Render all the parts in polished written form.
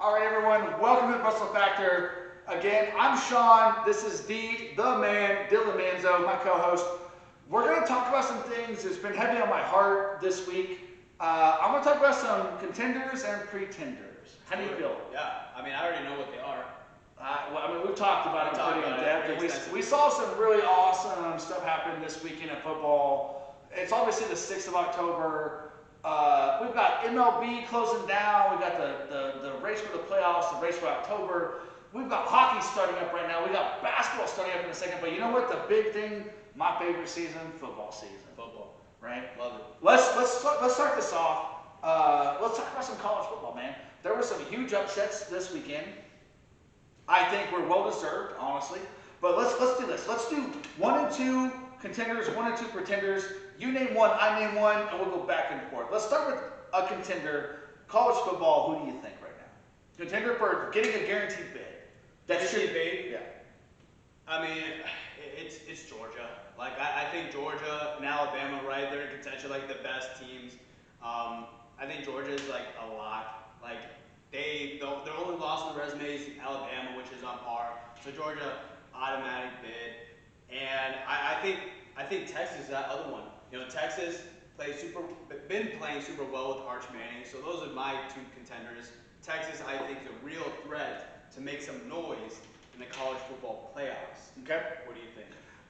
All right, everyone, welcome to the Muscle Factor. Again, I'm Sean. This is the man, Dylan Manzo, my co-host. We're going to talk about some things that's been heavy on my heart this week. I'm going to talk about some contenders and pretenders. How do you feel? Yeah, I mean, I already know what they are. We've talked about it pretty in depth. We saw some really awesome stuff happen this weekend in football. It's obviously the 6th of October. We've got MLB closing down. We've got the race for the playoffs, the race for October. We've got hockey starting up right now. We got basketball starting up in a second. But you know what? The big thing, my favorite season, football season. Football. Right? Love it. Let's start this off. Let's talk about some college football, man. There were some huge upsets this weekend. I think we're well deserved, honestly. But let's do this. Let's do 1 and 2 contenders, 1 and 2 pretenders. You name one, I name one, and we'll go back and forth. Let's start with a contender. College football, who do you think right now? Contender for getting a guaranteed bid. Guaranteed bid? Yeah. I mean, it's Georgia. Like, I think Georgia and Alabama, right, they're in contention, like, the best teams. I think Georgia is, like, a lock. Like, their only loss on the resume is Alabama, which is on par. So Georgia, automatic bid. And I think Texas is that other one. You know, Texas been playing super well with Arch Manning. So those are my 2 contenders. Texas, I think, is a real threat to make some noise in the college football playoffs. Okay. What do you think?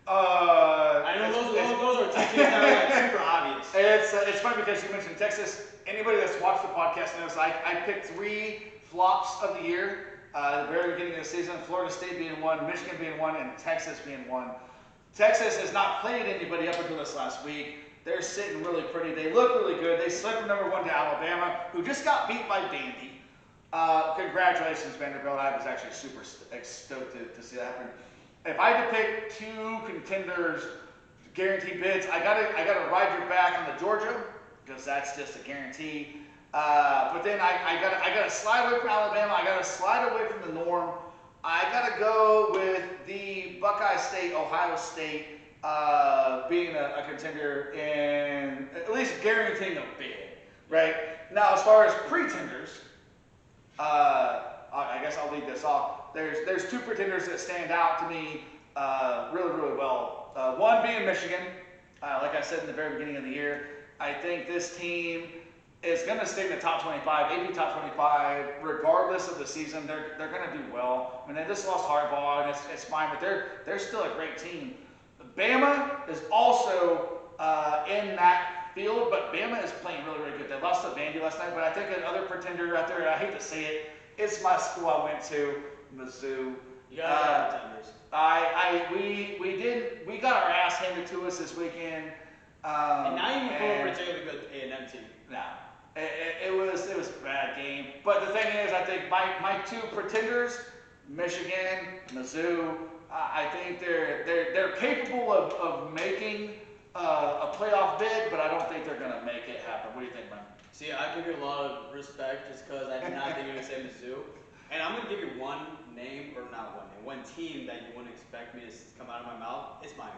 I know those are 2 teams that are like super obvious. It's funny because you mentioned Texas. Anybody that's watched the podcast knows I picked 3 flops of the year. At the very beginning of the season, Florida State being one, Michigan being one, and Texas being one. Texas has not played anybody up until this last week. They're sitting really pretty. They look really good. They slipped from number 1 to Alabama, who just got beat by Vandy. Congratulations, Vanderbilt. I was actually super stoked to see that happen. If I had to pick 2 contenders, guaranteed bids, I gotta ride your back on the Georgia, because that's just a guarantee. But then I gotta slide away from Alabama. I gotta slide away from the norm. I gotta go with the Buckeye State, Ohio State, being a contender and at least guaranteeing a bid, right? Now, as far as pretenders, I guess I'll leave this off. There's 2 pretenders that stand out to me really well. One being Michigan. Like I said in the very beginning of the year, I think this team is going to stay in the top 25, AP top 25, regardless of the season. They're going to do well. I mean, they just lost Harbaugh, and it's fine, but they're still a great team. Bama is also in that field, but Bama is playing really good. They lost to Vandy last night, but I think another pretender out there, and I hate to say it, it's my school I went to, Mizzou. You guys are pretenders. We got our ass handed to us this weekend. And now you can pull a particularly good A&M team. No. It was a bad game. But the thing is, I think my 2 pretenders, Michigan, Mizzou, I think they're capable of making a playoff bid, but I don't think they're going to make it happen. What do you think, man? See, I give you a lot of respect just because I did not think you were going to say Mizzou. And I'm going to give you one name, or not one name, one team that you wouldn't expect me to come out of my mouth. It's Miami.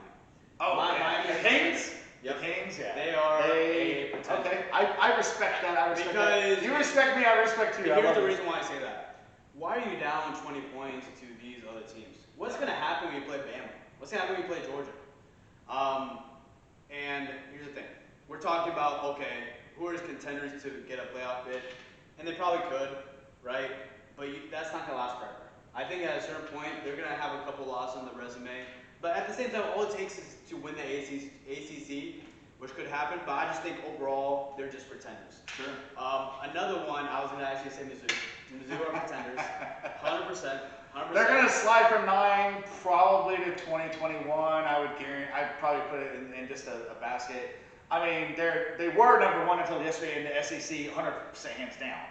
Oh, Miami. The Canes? Yep. The Canes, yeah. They are a pretender. Okay, I respect that. Because you respect me, I respect you. Here's the reason why I say that. Why are you down 20 points to these other teams? What's going to happen when you play Bama? What's going to happen when you play Georgia? And here's the thing. We're talking about, okay, who are contenders to get a playoff bid? And they probably could, right? But that's not going to last forever. I think at a certain point, they're going to have a couple losses on the resume. But at the same time, all it takes is to win the ACC, which could happen. But I just think overall, they're just pretenders. Sure. Another one, I was going to actually say Mizzou. Mizzou are pretenders, 100%. They're going to slide from 9 probably to 2021. I'd probably put it in just a basket. I mean, they were number 1 until yesterday in the SEC, 100% hands down.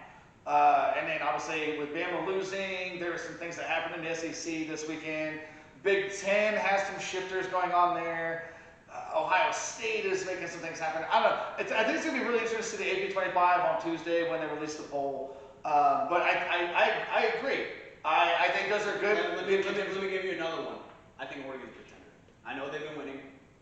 And then obviously with Bama losing, there were some things that happened in the SEC this weekend. Big Ten has some shifters going on there. Ohio State is making some things happen. I don't know. I think it's going to be really interesting to see the AP 25 on Tuesday when they release the poll. But I agree. I think those are good. Let me give you another one. I think Oregon's a pretender. I know they've been winning.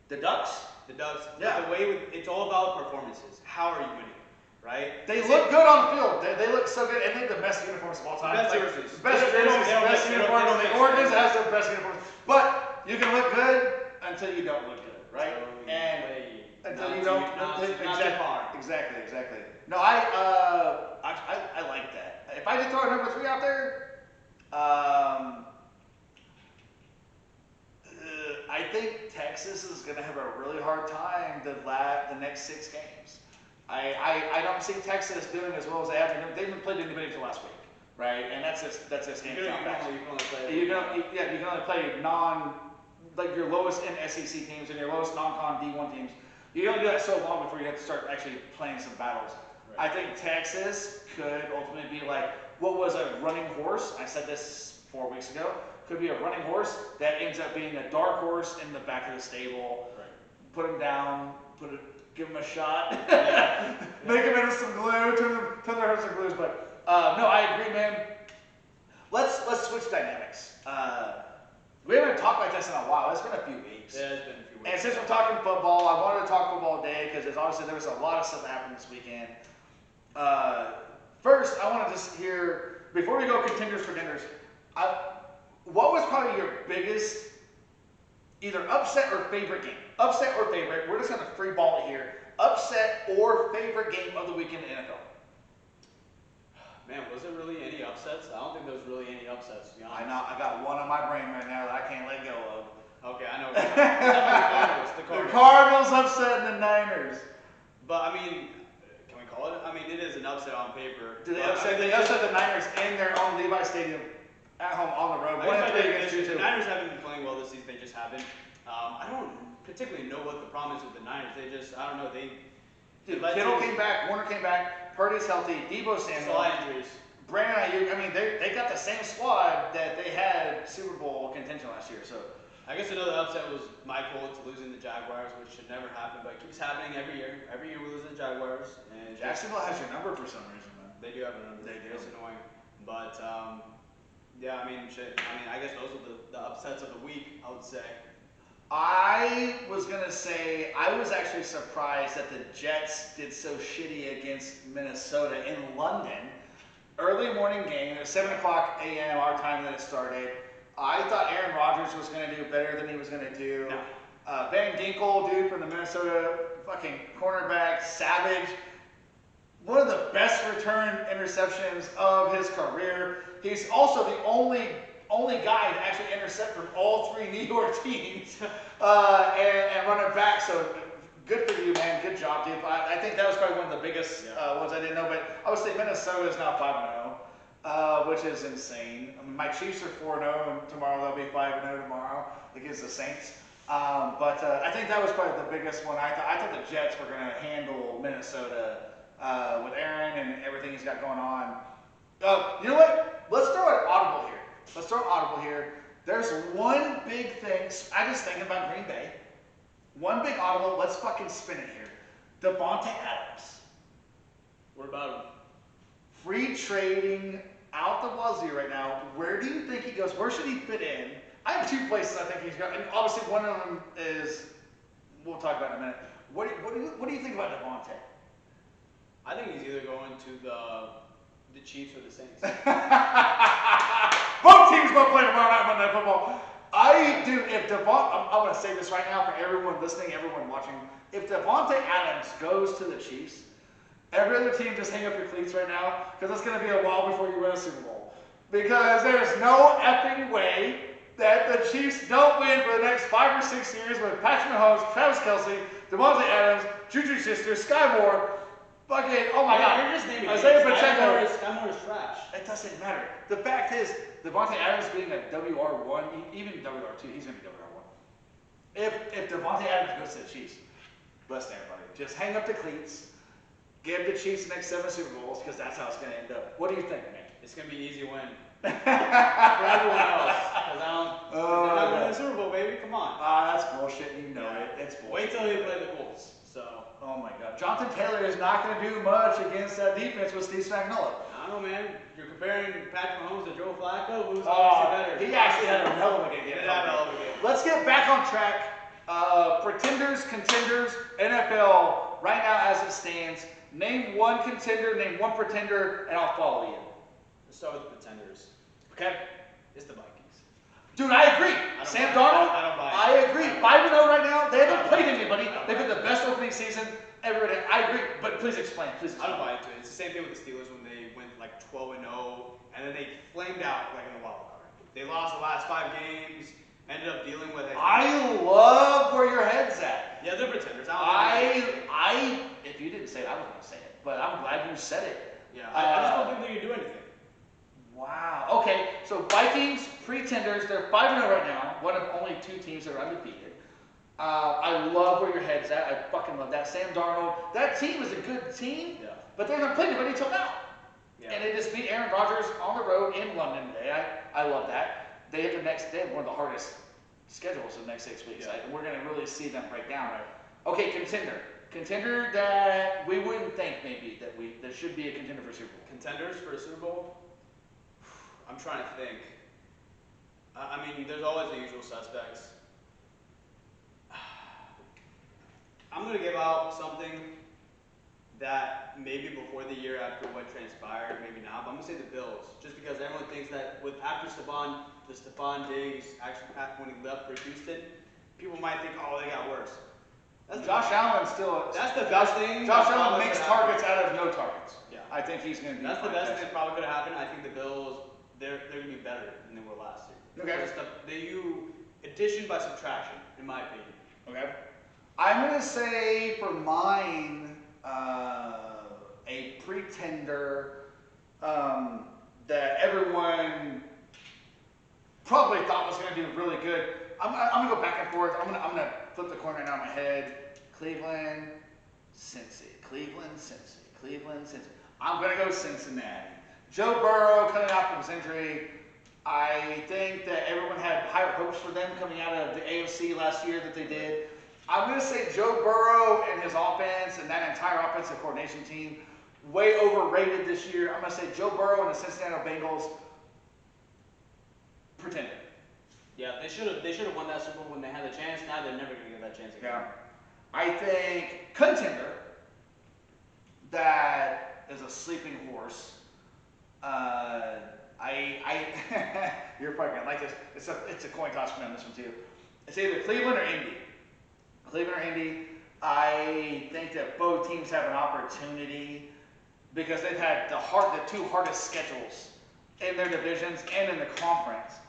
The Ducks? The Ducks. Yeah. The way it's all about performances. How are you winning? right? They look good on the field. They look so good, and they have the best uniforms of all time. Best Like, jerseys. Best jerseys, best uniforms. The Oregon's has the best uniforms. But you can look good until you don't look good, right? And until you don't. Exactly. No, I like that. If I did throw a number 3 out there, I think Texas is going to have a really hard time the next 6 games. I don't see Texas doing as well as they have been. They haven't played anybody until last week, right? And that's just hands down facts. You can only play like your lowest in SEC teams and your lowest non-con D1 teams. You can only do that so long before you have to start actually playing some battles. Right. I think Texas could ultimately be like what was a running horse. I said this 4 weeks ago. Could be a running horse that ends up being a dark horse in the back of the stable. Right. Put him down. Give him a shot. Make him into some glue. Turn their heads to glues. But no, I agree, man. Let's switch dynamics. We haven't talked like this in a while. It's been a few weeks. Yeah, it's been a few weeks. And since we're talking football, I wanted to talk football today because obviously there was a lot of stuff that happened this weekend. First, I want to just hear, before we go contenders for dinners, what was probably your biggest either upset or favorite game? Upset or favorite. We're just going to free ball it here. Upset or favorite game of the weekend in the NFL? Man, was there really any upsets? I don't think there was really any upsets, to be honest. I got one on my brain right now that I can't let go of. Okay, I know. The Cardinals. The Cardinals upsetting the Niners. But, I mean, can we call it? I mean, it is an upset on paper. They upset the Niners in their own Levi Stadium at home on the road. The Niners haven't been playing well this season. They just haven't. I don't particularly know what the problem is with the Niners. I don't know. Kittle came back, Warner came back, Purdy's healthy, Debo Samuel. A lot of injuries. Brandon Ayuk. I mean, they got the same squad that they had Super Bowl contention last year. So I guess another upset was my Colts losing the Jaguars, which should never happen, but it keeps happening every year. Every year we lose the Jaguars. And Jacksonville has your number for some reason, man. They do have a number. They do. It's annoying. But yeah, I mean, I guess those are the upsets of the week, I would say. I was going to say, I was actually surprised that the Jets did so shitty against Minnesota in London. Early morning game, it was 7 o'clock a.m. our time that it started. I thought Aaron Rodgers was going to do better than he was going to do. No. Van Ginkel, dude, from the Minnesota fucking cornerback, savage. One of the best return interceptions of his career. He's also the only guy to actually intercept from all 3 New York teams and run it back. So good for you, man. Good job, dude. I think that was probably one of the biggest ones I didn't know. But I would say Minnesota is now 5-0, which is insane. I mean, my Chiefs are 4-0, and tomorrow they'll be 5-0 tomorrow against the Saints. But I think that was probably the biggest one. I thought the Jets were going to handle Minnesota with Aaron and everything he's got going on. You know what? Let's throw an audible here. There's one big thing. I just thinking about Green Bay. One big audible. Let's fucking spin it here. Devontae Adams. What about him? Free trading out the wazoo right now. Where do you think he goes? Where should he fit in? I have 2 places I think he's going. And obviously, one of them is we'll talk about in a minute. What do you think about Devontae? I think he's either going to the Chiefs or the Saints. Both teams both play tomorrow night Monday Night Football. I'm going to say this right now for everyone listening, everyone watching. If Devontae Adams goes to the Chiefs, every other team just hang up your cleats right now because it's going to be a while before you win a Super Bowl. Because there's no effing way that the Chiefs don't win for the next 5 or 6 years with Patrick Mahomes, Travis Kelce, Devontae Adams, Juju Schuster, Sky Moore. Fucking, oh my God. You're just naming Isaiah Pacheco. Sky Moore is trash. It doesn't matter. The fact is, Devontae Adams being a WR1, even WR2, he's going to be WR1. If Devontae Adams goes to the Chiefs, listen everybody, just hang up the cleats, give the Chiefs the next 7 Super Bowls, because that's how it's going to end up. What do you think, man? It's going to be an easy win. For everyone else. Because they're not winning the Super Bowl, baby. Come on. That's bullshit. You know it. It's bullshit. Wait till they play the Colts. So. Oh my God. Jonathan Taylor is not going to do much against that defense with Steve Spagnuolo. I don't know, man. You're comparing Patrick Mahomes to Joe Flacco. Who's obviously better? He actually had a hell of a game. He did have a hell of a game. Let's get back on track. Pretenders, contenders, NFL right now as it stands. Name one contender, name one pretender, and I'll follow you. Let's start with the pretenders. Okay? It's the Vikings. Dude, I agree. Sam Darnold, I agree. 5-0 right now. They haven't played anybody. They've been the best opening season ever. I agree, but please explain. Please explain. I don't buy into it. It's the same thing with the Steelers when they went like 12-0, and then they flamed out like in the wild card. They lost the last 5 games, ended up dealing with it. I love where your head's at. Yeah, they're pretenders. If you didn't say it, I was going to say it, but I'm glad you said it. Yeah, I just don't think they can do anything. Wow. Okay, so Vikings, pretenders, they're 5-0 right now. One of only 2 teams that are undefeated. I love where your head's at. I fucking love that. Sam Darnold, that team is a good team, but they haven't played anybody until now. Yeah. And they just beat Aaron Rodgers on the road in London today. I love that. They have one of the hardest schedules in the next 6 weeks. And we're going to really see them break down. Right. Okay, contender. Contender that we wouldn't think maybe that should be a contender for Super Bowl. Contenders for a Super Bowl? I'm trying to think. I mean, there's always the usual suspects. I'm going to give out something that maybe before the year after what transpired, maybe not, but I'm going to say the Bills. Just because everyone thinks that after Stephon Diggs, actually when he left for Houston, people might think, oh, they got worse. Josh Allen still. That's the best thing. Josh Allen makes targets out of no targets. Yeah. I think he's going to be. That's the best thing that probably could have happened. I think the Bills, they're going to be better than they were last year. Okay. Addition by subtraction, in my opinion. Okay. I'm going to say for mine, a pretender that everyone probably thought was going to do really good. I'm going to go back and forth. I'm going to flip the coin right now in my head. Cleveland, Cincy. Cleveland, Cincy. Cleveland, Cincy. I'm going to go Cincinnati. Joe Burrow coming out from his injury. I think that everyone had higher hopes for them coming out of the AFC last year that they did. I'm going to say Joe Burrow and his offense and that entire offensive coordination team way overrated this year. I'm going to say Joe Burrow and the Cincinnati Bengals pretender. Yeah, they should have won that Super Bowl when they had the chance. Now they're never going to get that chance again. Yeah. I think contender that is a sleeping horse. You're probably gonna like this. It's a coin toss for me on this one too. It's either Cleveland or Indy. Cleveland or Indy. I think that both teams have an opportunity because they've had the 2 hardest schedules in their divisions and in the conference.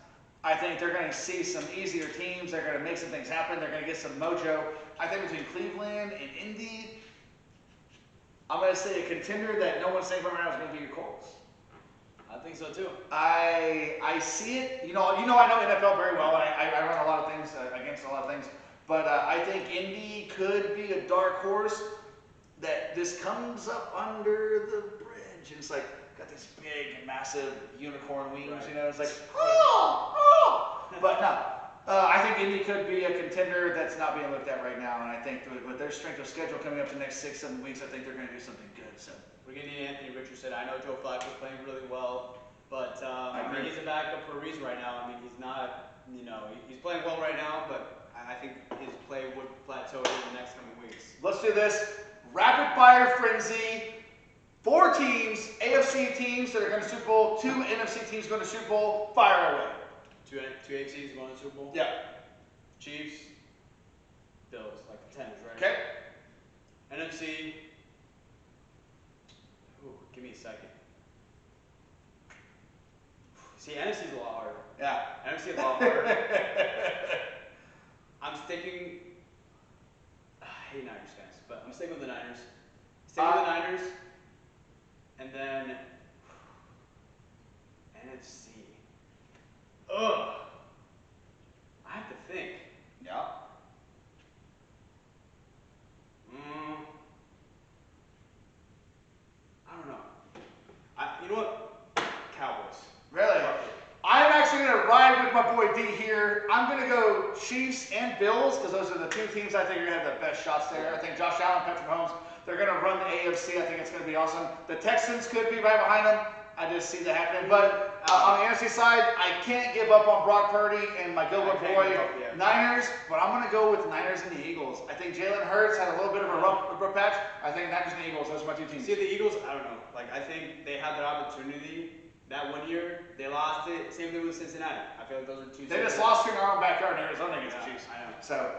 I think they're going to see some easier teams. They're going to make some things happen. They're going to get some mojo. I think between Cleveland and Indy, I'm going to say a contender that no one's saying right now is going to be your Colts. I think so too. I see it. You know I know NFL very well, and I run a lot of things against a lot of things. But I think Indy could be a dark horse that just comes up under the bridge. And it's like, got these big, massive unicorn wings, right. It's like, oh! But no, I think Indy could be a contender that's not being looked at right now. And I think with their strength of schedule coming up the next 6-7 weeks, I think they're going to do something good. So we're going to need Anthony Richardson. I know Joe Flacco's playing really well, but I mean, he's a backup for a reason right now. I mean, he's not, he's playing well right now, but I think his play would plateau in the next coming weeks. Let's do this. Rapid fire frenzy. 4 teams, AFC teams that are going to Super Bowl, 2 NFC teams going to Super Bowl. Fire away. 2 AFCs going to Super Bowl? Yeah. Chiefs, Bills, like contenders, right? Okay. NFC. Ooh, give me a second. See, NFC's a lot harder. Yeah. NFC a lot harder. I'm sticking. I hate Niners fans, but I'm sticking with the Niners. And then NFC. Ugh. I have to think. Yeah. I don't know. You know what? Cowboys. Really? I'm actually going to ride with my boy D here. I'm going to go Chiefs and Bills because those are the 2 teams I think are going to have the best shots there. I think Josh Allen, Patrick Mahomes, they're going to run the AFC. I think it's going to be awesome. The Texans could be right behind them. I just see that happening. But on the NFC side, I can't give up on Brock Purdy and my Gilbert boy Niners, but I'm going to go with Niners and the Eagles. I think Jalen Hurts had a little bit of a rough patch. I think Niners and the Eagles, those are my two teams. See, the Eagles, I don't know. Like, I think they had their opportunity that 1 year. They lost it. Same thing with Cincinnati. I feel like those are two. They just lost in their own backyard in Arizona against the Chiefs. I know. So,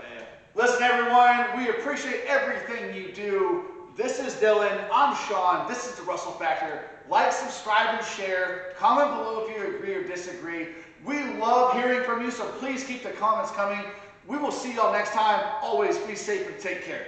listen, everyone, we appreciate everything you do. This is Dylan. I'm Sean. This is the Russell Factor. Like, subscribe, and share. Comment below if you agree or disagree. We love hearing from you, so please keep the comments coming. We will see y'all next time. Always be safe and take care.